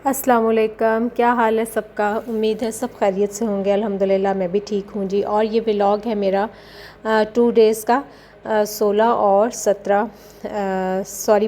अस्सलाम वालेकुम, क्या हाल है सबका। उम्मीद है सब खैरियत से होंगे। अल्हम्दुलिल्लाह मैं भी ठीक हूँ जी। और ये व्लॉग है मेरा 2 डेज़ का, 16 और 17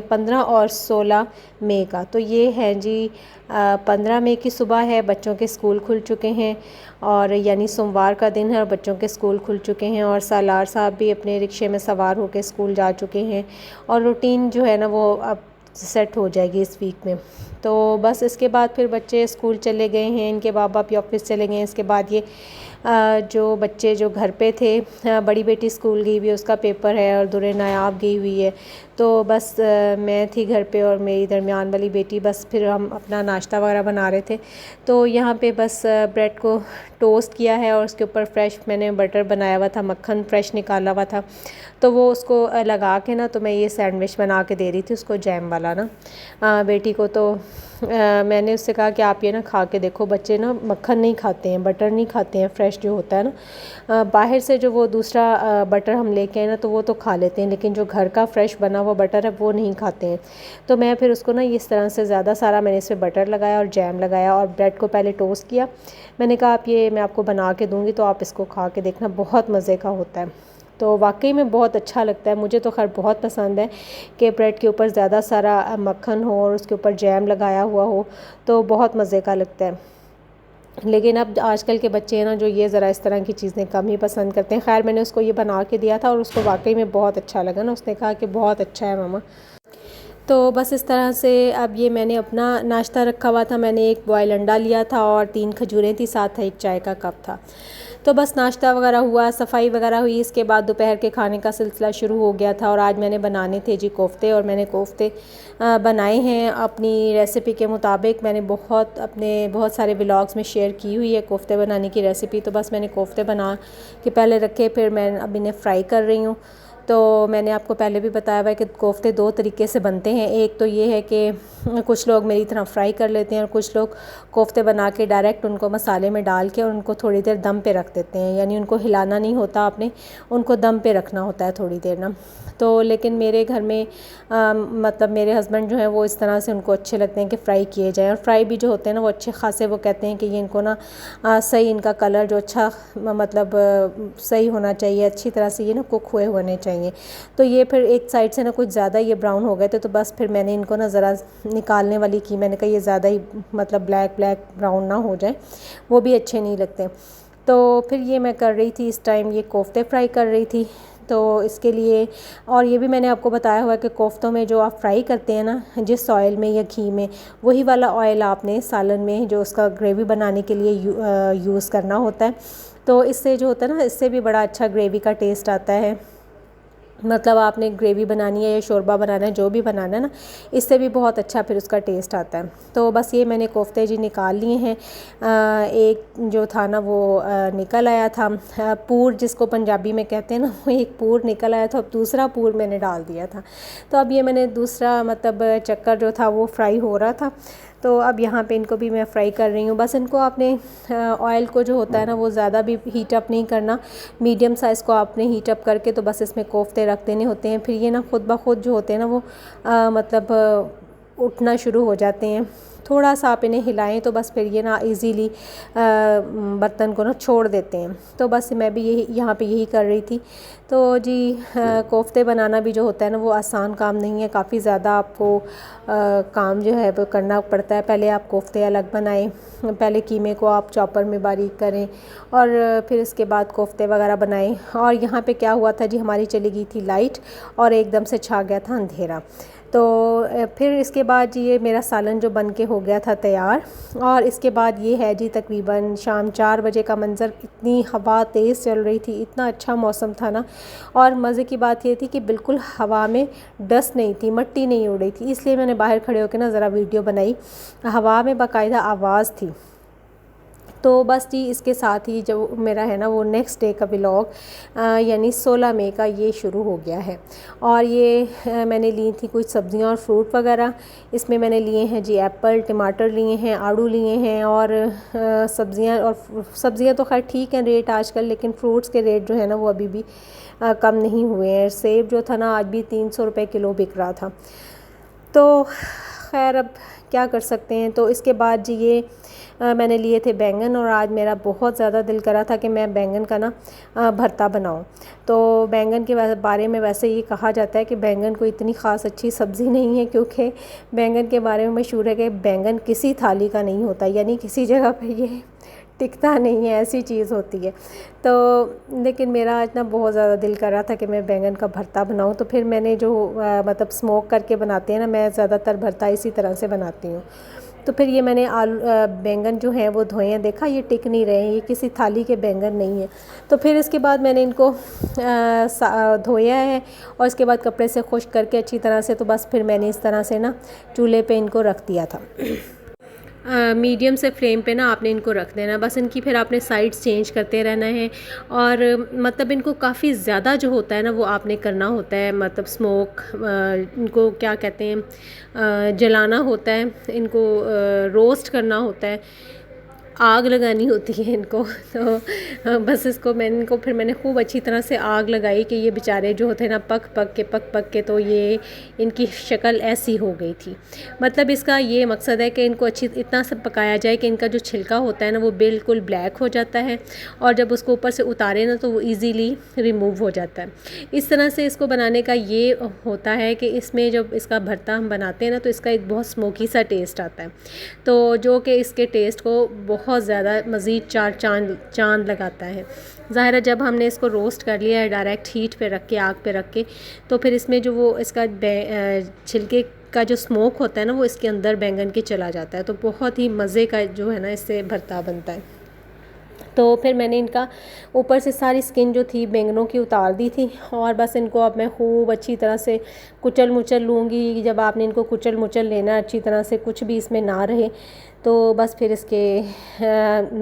15 और 16 मई का। तो ये है जी 15 मई की सुबह है, बच्चों के स्कूल खुल चुके हैं और यानी सोमवार का दिन है और बच्चों के स्कूल खुल चुके हैं और सालार साहब भी अपने रिक्शे में सवार होकर स्कूल जा चुके हैं और रूटीन जो है ना वो अब सेट हो जाएगी इस वीक में। तो बस इसके बाद फिर बच्चे स्कूल चले गए हैं, इनके माँ बाप भी ऑफिस चले गए हैं। इसके बाद ये जो बच्चे जो घर पे थे, बड़ी बेटी स्कूल गई हुई है, उसका पेपर है और दुरे नायाब गई हुई है। तो बस मैं थी घर पे और मेरी दरमियान वाली बेटी। बस फिर हम अपना नाश्ता वगैरह बना रहे थे। तो यहाँ पे बस ब्रेड को टोस्ट किया है और उसके ऊपर फ्रेश मैंने बटर बनाया हुआ था, मक्खन फ्रेश निकाला हुआ था। तो वो उसको लगा के ना, तो मैं ये सैंडविच बना के दे रही थी उसको, जैम वाला ना, बेटी को। तो मैंने उससे कहा कि आप ये ना खा के देखो। बच्चे ना मक्खन नहीं खाते हैं, बटर नहीं खाते हैं फ्रेश जो होता है ना। बाहर से जो वो दूसरा बटर हम लेके आए ना तो वो तो खा लेते हैं, लेकिन जो घर का फ्रेश बना हुआ बटर है वो नहीं खाते हैं। तो मैं फिर उसको ना इस तरह से ज़्यादा सारा मैंने इसमें बटर लगाया और जैम लगाया और ब्रेड को पहले टोस्ट किया। मैंने कहा आप ये मैं आपको बना के दूँगी तो आप इसको खा के देखना, बहुत मज़े का होता है। तो वाकई में बहुत अच्छा लगता है, मुझे तो खैर बहुत पसंद है कि ब्रेड के ऊपर ज़्यादा सारा मक्खन हो और उसके ऊपर जैम लगाया हुआ हो, तो बहुत मज़े का लगता है। लेकिन अब आजकल के बच्चे हैं ना जो ये ज़रा इस तरह की चीज़ें कम ही पसंद करते हैं। खैर मैंने उसको ये बना के दिया था और उसको वाकई में बहुत अच्छा लगा ना, उसने कहा कि बहुत अच्छा है मामा। तो बस इस तरह से अब ये मैंने अपना नाश्ता रखा हुआ था। मैंने एक बॉयल अंडा लिया था और 3 खजूरें थी, साथ एक चाय का कप था। तो बस नाश्ता वगैरह हुआ, सफाई वगैरह हुई। इसके बाद दोपहर के खाने का सिलसिला शुरू हो गया था और आज मैंने बनाने थे जी कोफ्ते। और मैंने कोफ्ते बनाए हैं अपनी रेसिपी के मुताबिक। मैंने बहुत सारे व्लॉग्स में शेयर की हुई है कोफ्ते बनाने की रेसिपी। तो बस मैंने कोफ्ते बना के पहले रखे, फिर मैं अब इन्हें फ्राई कर रही हूँ। तो मैंने आपको पहले भी बताया हुआ है कि कोफ्ते 2 तरीके से बनते हैं। एक तो ये है कि कुछ लोग मेरी तरह फ्राई कर लेते हैं और कुछ लोग कोफ्ते बना के डायरेक्ट उनको मसाले में डाल के और उनको थोड़ी देर दम पे रख देते हैं, यानी उनको हिलाना नहीं होता, आपने उनको दम पे रखना होता है थोड़ी देर ना। तो लेकिन मेरे घर में मतलब मेरे हस्बैंड जो हैं वो इस तरह से उनको अच्छे लगते हैं कि फ़्राई किए जाएँ। और फ्राई भी जो होते हैं ना वो अच्छे खासे, वो कहते हैं कि ये इनको ना सही, इनका कलर जो अच्छा मतलब सही होना चाहिए, अच्छी तरह से ये ना कुक हुए होने चाहिए। तो ये फिर एक साइड से ना कुछ ज़्यादा ये ब्राउन हो गए थे, तो बस फिर मैंने इनको ना ज़रा निकालने वाली की। मैंने कहा ये ज़्यादा ही मतलब ब्लैक ब्लैक ब्राउन ना हो जाए, वो भी अच्छे नहीं लगते। तो फिर ये मैं कर रही थी इस टाइम, ये कोफ्ते फ्राई कर रही थी। तो इसके लिए, और ये भी मैंने आपको बताया हुआ है कि कोफ्तों में जो आप फ्राई करते हैं ना जिस ऑयल में या घी में, वही वाला ऑयल आपने सालन में जो उसका ग्रेवी बनाने के लिए यूज़ करना होता है। तो इससे जो होता है ना, इससे भी बड़ा अच्छा ग्रेवी का टेस्ट आता है। मतलब आपने ग्रेवी बनानी है या शोरबा बनाना है, जो भी बनाना है ना, इससे भी बहुत अच्छा फिर उसका टेस्ट आता है। तो बस ये मैंने कोफ्ते जी निकाल लिए हैं। एक जो था ना वो निकल आया था, पूर जिसको पंजाबी में कहते हैं ना, वो एक पूर निकल आया था। अब दूसरा पूर मैंने डाल दिया था। तो अब ये मैंने दूसरा मतलब चक्कर जो था वो फ्राई हो रहा था। तो अब यहाँ पे इनको भी मैं फ्राई कर रही हूँ। बस इनको आपने ऑयल को जो होता है ना वो ज़्यादा भी हीट अप नहीं करना, मीडियम साइज़ को आपने हीट अप करके तो बस इसमें कोफ्ते रख देने होते हैं। फिर ये ना खुद ब खुद जो होते हैं ना वो मतलब उठना शुरू हो जाते हैं। थोड़ा सा आप इन्हें हिलाएं तो बस फिर ये ना इजीली बर्तन को ना छोड़ देते हैं। तो बस मैं भी यही यहाँ पे यही कर रही थी। तो जी कोफ्ते बनाना भी जो होता है ना वो आसान काम नहीं है, काफ़ी ज़्यादा आपको काम जो है वो करना पड़ता है। पहले आप कोफ्ते अलग बनाएं, पहले कीमे को आप चॉपर में बारीक करें और फिर इसके बाद कोफ्ते वगैरह बनाएं। और यहाँ पे क्या हुआ था जी, हमारी चली गई थी लाइट और एकदम से छा गया था अंधेरा। तो फिर इसके बाद जी ये मेरा सालन जो बन के हो गया था तैयार। और इसके बाद ये है जी तकरीबन शाम 4 बजे का मंज़र। इतनी हवा तेज़ चल रही थी, इतना अच्छा मौसम था ना। और मज़े की बात ये थी कि बिल्कुल हवा में डस्ट नहीं थी, मिट्टी नहीं उड़ रही थी, इसलिए मैंने बाहर खड़े होकर ना ज़रा वीडियो बनाई। हवा में बाकायदा आवाज़ थी। तो बस जी इसके साथ ही जो मेरा है ना वो नेक्स्ट डे का व्लॉग यानी 16 मई का ये शुरू हो गया है। और ये मैंने ली थी कुछ सब्ज़ियाँ और फ्रूट वगैरह। इसमें मैंने लिए हैं जी एप्पल, टमाटर लिए हैं, आड़ू लिए हैं और सब्ज़ियाँ तो खैर ठीक हैं रेट आजकल, लेकिन फ्रूट्स के रेट जो है ना वो अभी भी कम नहीं हुए हैं। सेब जो था ना आज भी 300 रुपये किलो बिक रहा था। तो खैर अब क्या कर सकते हैं। तो इसके बाद जी ये मैंने लिए थे बैंगन, और आज मेरा बहुत ज़्यादा दिल करा था कि मैं बैंगन का ना भरता बनाऊं। तो बैंगन के बारे में वैसे ये कहा जाता है कि बैंगन कोई इतनी ख़ास अच्छी सब्ज़ी नहीं है, क्योंकि बैंगन के बारे में मशहूर है कि बैंगन किसी थाली का नहीं होता, यानी किसी जगह पर ये टिकता नहीं है, ऐसी चीज़ होती है। तो लेकिन मेरा आज ना बहुत ज़्यादा दिल कर रहा था कि मैं बैंगन का भरता बनाऊं। तो फिर मैंने जो मतलब स्मोक करके बनाते हैं ना, मैं ज़्यादातर भरता इसी तरह से बनाती हूँ। तो फिर ये मैंने बैंगन जो हैं वो धोए हैं, देखा ये टिक नहीं रहे हैं, ये किसी थाली के बैंगन नहीं है। तो फिर इसके बाद मैंने इनको धोया है और इसके बाद कपड़े से खुश्क करके अच्छी तरह से, तो बस फिर मैंने इस तरह से ना चूल्हे पे इनको रख दिया था। मीडियम से फ्लेम पे ना आपने इनको रख देना, बस इनकी फिर आपने साइड्स चेंज करते रहना है। और मतलब इनको काफ़ी ज़्यादा जो होता है ना वो आपने करना होता है, मतलब स्मोक इनको क्या कहते हैं, जलाना होता है, इनको रोस्ट करना होता है, आग लगानी होती है इनको। तो बस इसको मैंने खूब अच्छी तरह से आग लगाई कि ये बेचारे जो होते हैं ना पक के तो ये इनकी शक्ल ऐसी हो गई थी। मतलब इसका ये मकसद है कि इनको इतना सब पकाया जाए कि इनका जो छिलका होता है ना वो बिल्कुल ब्लैक हो जाता है, और जब उसको ऊपर से उतारे ना तो वो ईज़िली रिमूव हो जाता है। इस तरह से इसको बनाने का ये होता है कि इसमें जब इसका भरता हम बनाते हैं ना तो इसका एक बहुत स्मोकी सा टेस्ट आता है, तो जो कि इसके टेस्ट को बहुत ज़्यादा मज़ीद चार चांद लगाता है। ज़ाहिर है जब हमने इसको रोस्ट कर लिया है डायरेक्ट हीट पे रख के, आग पे रख के, तो फिर इसमें जो वो इसका छिलके का जो स्मोक होता है ना वो इसके अंदर बैंगन के चला जाता है, तो बहुत ही मज़े का जो है ना इससे भरता बनता है। तो फिर मैंने इनका ऊपर से सारी स्किन जो थी बैंगनों की उतार दी थी, और बस इनको अब मैं खूब अच्छी तरह से कुचल मुचल लूँगी। जब आपने इनको कुचल मुचल लेना अच्छी तरह से, कुछ भी इसमें ना रहे, तो बस फिर इसके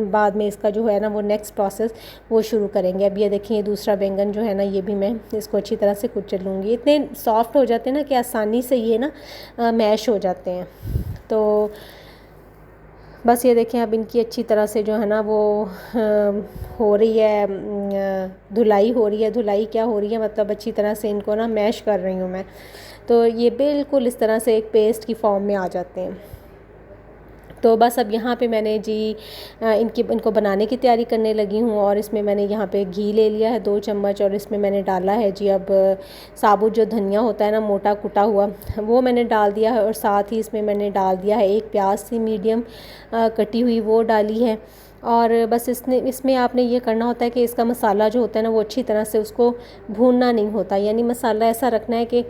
बाद में इसका जो है ना वो नेक्स्ट प्रोसेस वो शुरू करेंगे। अब ये देखिए दूसरा बैंगन जो है ना ये भी मैं इसको अच्छी तरह से कुचल लूँगी। इतने सॉफ्ट हो जाते हैं ना कि आसानी से ये ना मैश हो जाते हैं। तो बस ये देखें अब इनकी अच्छी तरह से जो है ना वो हो रही है, धुलाई हो रही है। धुलाई क्या हो रही है, मतलब अच्छी तरह से इनको ना मैश कर रही हूँ मैं, तो ये बिल्कुल इस तरह से एक पेस्ट की फॉर्म में आ जाते हैं। तो बस अब यहाँ पे मैंने जी इनको बनाने की तैयारी करने लगी हूँ, और इसमें मैंने यहाँ पे घी ले लिया है 2 चम्मच, और इसमें मैंने डाला है जी अब साबुत जो धनिया होता है ना मोटा कुटा हुआ, वो मैंने डाल दिया है। और साथ ही इसमें मैंने डाल दिया है एक प्याज सी मीडियम कटी हुई, वो डाली है। और बस इसमें आपने ये करना होता है कि इसका मसाला जो होता है ना वो अच्छी तरह से उसको भूनना नहीं होता, यानी मसाला ऐसा रखना है कि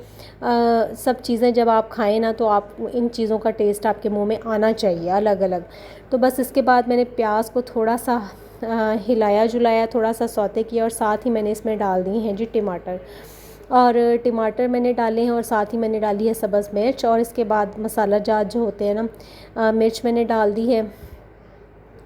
सब चीज़ें जब आप खाएं ना तो आप इन चीज़ों का टेस्ट आपके मुंह में आना चाहिए अलग अलग। तो बस इसके बाद मैंने प्याज को थोड़ा सा हिलाया जुलाया, थोड़ा सा सौते किया, और साथ ही मैंने इसमें डाल दी हैं जी टमाटर, और टमाटर मैंने डाले हैं, और साथ ही मैंने डाली है सब्ज़ मिर्च, और इसके बाद मसाला जात जो होते हैं ना मिर्च मैंने डाल दी है।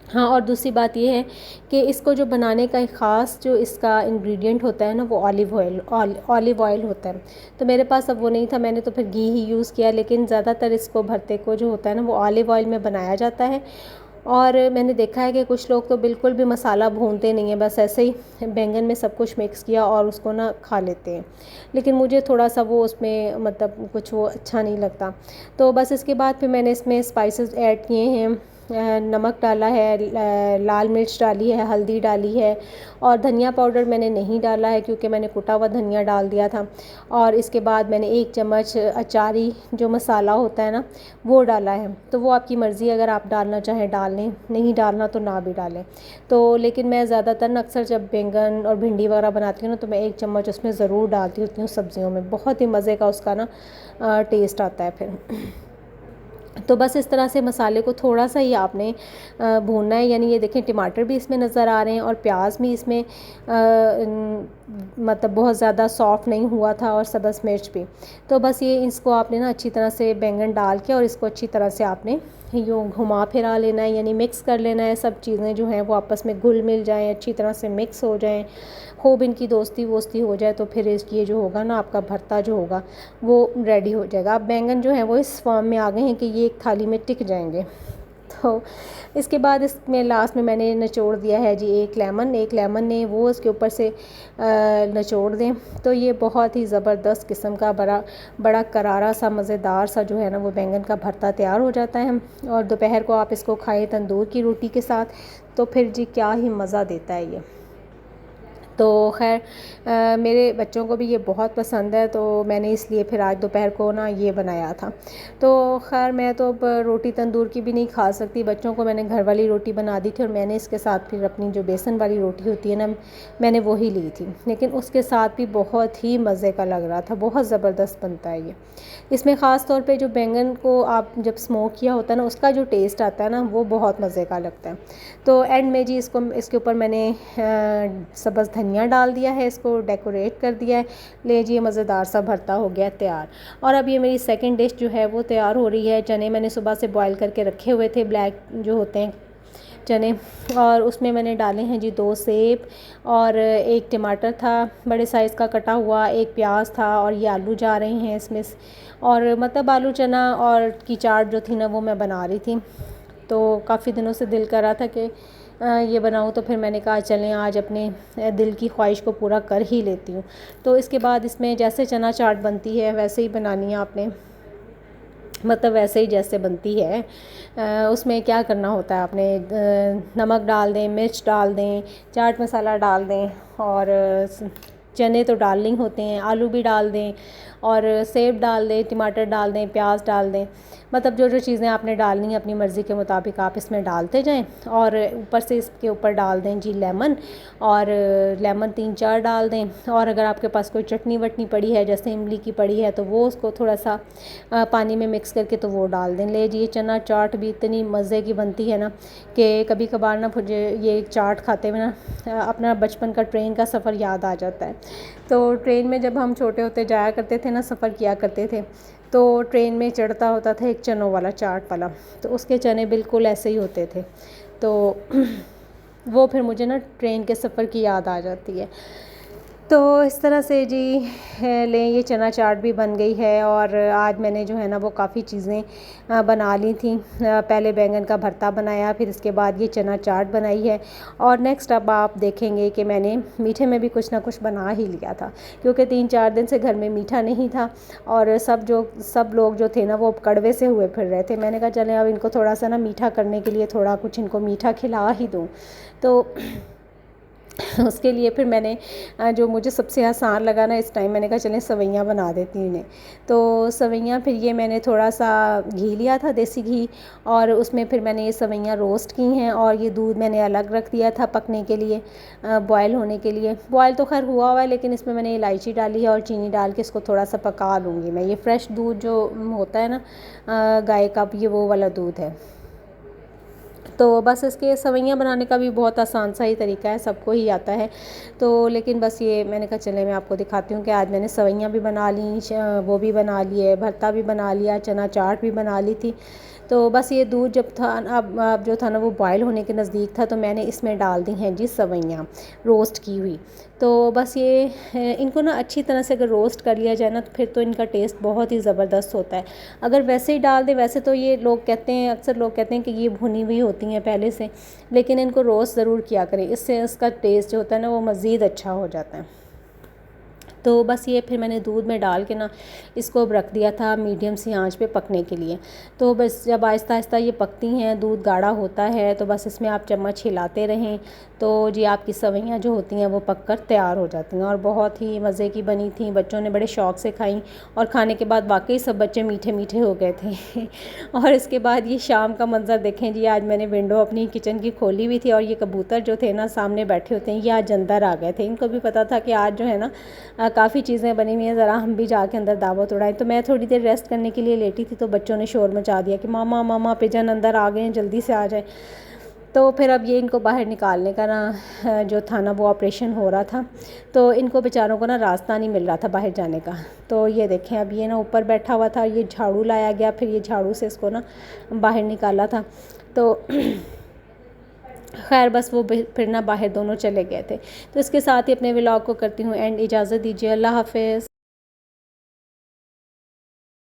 हाँ, और दूसरी बात ये है कि इसको जो बनाने का एक ख़ास जो इसका इंग्रेडिएंट होता है ना वो ऑलिव ऑयल होता है। तो मेरे पास अब वो नहीं था, मैंने तो फिर घी ही यूज़ किया, लेकिन ज़्यादातर इसको भरते को जो होता है ना वो ऑलिव ऑयल में बनाया जाता है। और मैंने देखा है कि कुछ लोग तो बिल्कुल भी मसाला भूनते नहीं हैं, बस ऐसे ही बैंगन में सब कुछ मिक्स किया और उसको ना खा लेते हैं, लेकिन मुझे थोड़ा सा वो उसमें मतलब कुछ वो अच्छा नहीं लगता। तो बस इसके बाद फिर मैंने इसमें स्पाइसेस ऐड किए हैं, नमक डाला है, लाल मिर्च डाली है, हल्दी डाली है, और धनिया पाउडर मैंने नहीं डाला है क्योंकि मैंने कुटा हुआ धनिया डाल दिया था। और इसके बाद मैंने 1 चम्मच अचारी जो मसाला होता है ना वो डाला है। तो वो आपकी मर्ज़ी, अगर आप डालना चाहें डाल लें, नहीं डालना तो ना भी डालें। तो लेकिन मैं ज़्यादातर अक्सर जब बैंगन और भिंडी वगैरह बनाती हूँ ना तो मैं 1 चम्मच उसमें ज़रूर डालती होती हूँ सब्ज़ियों में, बहुत ही मज़े का उसका ना टेस्ट आता है फिर। तो बस इस तरह से मसाले को थोड़ा सा ही आपने भूनना है, यानी ये देखें टमाटर भी इसमें नज़र आ रहे हैं और प्याज भी इसमें मतलब बहुत ज़्यादा सॉफ्ट नहीं हुआ था, और सब्ज़ मिर्च भी। तो बस ये इसको आपने ना अच्छी तरह से बैंगन डाल के और इसको अच्छी तरह से आपने यूँ घुमा फिरा लेना है, यानी मिक्स कर लेना है। सब चीज़ें जो हैं वो आपस में घुल मिल जाएँ, अच्छी तरह से मिक्स हो जाएँ, खूब इनकी दोस्ती वोस्ती हो जाए, तो फिर ये जो होगा ना आपका भरता जो होगा वो रेडी हो जाएगा। अब बैंगन जो है वो इस फॉर्म में आ गए हैं कि ये एक थाली में टिक जाएंगे। तो इसके बाद इसमें लास्ट में मैंने निचोड़ दिया है जी एक लेमन ने वो इसके ऊपर से निचोड़ दें। तो ये बहुत ही ज़बरदस्त किस्म का बड़ा करारा सा मज़ेदार सा जो है ना वो बैंगन का भरता तैयार हो जाता है। और दोपहर को आप इसको खाएं तंदूर की रोटी के साथ, तो फिर जी क्या ही मज़ा देता है ये। तो खैर मेरे बच्चों को भी ये बहुत पसंद है, तो मैंने इसलिए फिर आज दोपहर को ना ये बनाया था। तो खैर मैं तो अब रोटी तंदूर की भी नहीं खा सकती, बच्चों को मैंने घर वाली रोटी बना दी थी और मैंने इसके साथ फिर अपनी जो बेसन वाली रोटी होती है ना, मैंने वही ली थी। लेकिन उसके साथ भी बहुत ही मज़े का लग रहा था, बहुत ज़बरदस्त बनता है ये। इसमें ख़ास तौर पे जो बैंगन को आप जब स्मोक किया होता है ना, उसका जो टेस्ट आता है ना वो बहुत मज़े का लगता है। तो एंड में जी इसके ऊपर मैंने सब्ज़ धनिया डाल दिया है, इसको डेकोरेट कर दिया है। ले जी मज़ेदार सा भरता हो गया तैयार। और अब ये मेरी सेकंड डिश जो है वो तैयार हो रही है। चने मैंने सुबह से बॉईल करके रखे हुए थे, ब्लैक जो होते हैं चने, और उसमें मैंने डाले हैं जी 2 सेब और 1 टमाटर था बड़े साइज़ का कटा हुआ, 1 प्याज था, और ये आलू जा रहे हैं इसमें और मतलब आलू चना और की चाट जो थी ना वो मैं बना रही थी। तो काफ़ी दिनों से दिल कर रहा था कि ये बनाऊँ, तो फिर मैंने कहा चलें आज अपने दिल की ख्वाहिश को पूरा कर ही लेती हूँ। तो इसके बाद इसमें जैसे चना चाट बनती है वैसे ही बनानी है आपने, मतलब वैसे ही जैसे बनती है। उसमें क्या करना होता है, आपने नमक डाल दें, मिर्च डाल दें, चाट मसाला डाल दें, और चने तो डालने ही होते हैं, आलू भी डाल दें, और सेब डाल दें, टमाटर डाल दें, प्याज डाल दें, मतलब जो जो चीज़ें आपने डालनी है अपनी मर्ज़ी के मुताबिक आप इसमें डालते जाएं। और ऊपर से इसके ऊपर डाल दें जी लेमन, और लेमन 3-4 डाल दें। और अगर आपके पास कोई चटनी वटनी पड़ी है जैसे इमली की पड़ी है तो वो उसको थोड़ा सा पानी में मिक्स करके तो वो डाल दें। ले जी ये चना चाट भी इतनी मज़े की बनती है ना कि कभी कभार ना मुझे ये चाट खाते हुए ना अपना बचपन का ट्रेन का सफ़र याद आ जाता है। तो ट्रेन में जब हम छोटे होते जाया करते थे ना, सफ़र किया करते थे, तो ट्रेन में चढ़ता होता था एक चनों वाला चाट वाला, तो उसके चने बिल्कुल ऐसे ही होते थे। तो वो फिर मुझे ना ट्रेन के सफ़र की याद आ जाती है। तो इस तरह से जी लें ये चना चाट भी बन गई है। और आज मैंने जो है ना वो काफ़ी चीज़ें बना ली थी। पहले बैंगन का भरता बनाया, फिर इसके बाद ये चना चाट बनाई है, और नेक्स्ट अब आप देखेंगे कि मैंने मीठे में भी कुछ ना कुछ बना ही लिया था, क्योंकि 3-4 दिन से घर में मीठा नहीं था और सब लोग जो थे ना वो कड़वे से हुए फिर रहे थे। मैंने कहा चलें अब इनको थोड़ा सा ना मीठा करने के लिए थोड़ा कुछ इनको मीठा खिला ही दूँ। तो उसके लिए फिर मैंने जो मुझे सबसे आसान लगा ना इस टाइम, मैंने कहा चलें सवैयाँ बना देती हूँ इन्हें। तो सवैयाँ फिर ये मैंने थोड़ा सा घी लिया था, देसी घी, और उसमें फिर मैंने ये सवैयाँ रोस्ट की हैं, और ये दूध मैंने अलग रख दिया था पकने के लिए, बॉयल होने के लिए। बॉयल तो खैर हुआ है, लेकिन इसमें मैंने इलायची डाली है और चीनी डाल के इसको थोड़ा सा पका लूँगी मैं। ये फ्रेश दूध जो होता है ना गाय का, ये वो वाला दूध है। तो बस इसके सवैयाँ बनाने का भी बहुत आसान सा ही तरीका है, सबको ही आता है। तो लेकिन बस ये मैंने कहा चले मैं आपको दिखाती हूँ कि आज मैंने सवैयाँ भी बना ली, वो भी बना लिए, भरता भी बना लिया, चना चाट भी बना ली थी। तो बस ये दूध जब था अब जो था ना वो बॉयल होने के नज़दीक था, तो मैंने इसमें डाल दी हैं जी सवैयाँ रोस्ट की हुई। तो बस ये इनको ना अच्छी तरह से अगर रोस्ट कर लिया जाए ना तो फिर तो इनका टेस्ट बहुत ही ज़बरदस्त होता है। अगर वैसे ही डाल दें, वैसे तो ये लोग कहते हैं, अक्सर लोग कहते हैं कि ये भुनी हुई होती हैं पहले से, लेकिन इनको रोस्ट ज़रूर किया करें, इससे इसका टेस्ट जो होता है ना वो मज़ीद अच्छा हो जाता है। तो बस ये फिर मैंने दूध में डाल के ना इसको रख दिया था मीडियम सी आंच पे पकने के लिए। तो बस जब आहिस्ता आहिस्ता ये पकती हैं, दूध गाढ़ा होता है, तो बस इसमें आप चम्मच हिलाते रहें, तो जी आपकी सवैयाँ जो होती हैं वो पककर तैयार हो जाती हैं। और बहुत ही मज़े की बनी थी, बच्चों ने बड़े शौक़ से खाई, और खाने के बाद वाकई सब बच्चे मीठे मीठे हो गए थे। और इसके बाद ये शाम का मंज़र देखें जी, आज मैंने विंडो अपनी किचन की खोली हुई थी, और ये कबूतर जो थे ना सामने बैठे होते हैं, ये आज अंदर आ गए थे। इनको भी पता था कि आज जो है ना काफ़ी चीज़ें बनी हुई हैं, ज़रा हम भी जाके अंदर दावत उड़ाएं। तो मैं थोड़ी देर रेस्ट करने के लिए लेटी थी, तो बच्चों ने शोर मचा दिया कि मामा मामा पिजन अंदर आ गए हैं, जल्दी से आ जाए। तो फिर अब ये इनको बाहर निकालने का ना जो था ना वो ऑपरेशन हो रहा था, तो इनको बेचारों को ना रास्ता नहीं मिल रहा था बाहर जाने का। तो ये देखें अब ये ना ऊपर बैठा हुआ था, ये झाड़ू लाया गया, फिर ये झाड़ू से इसको ना बाहर निकाला था। तो खैर बस वो फिर ना बाहर दोनों चले गए थे। तो इसके साथ ही अपने व्लॉग को करती हूँ एंड, इजाज़त दीजिए, अल्लाह हाफ़िज़।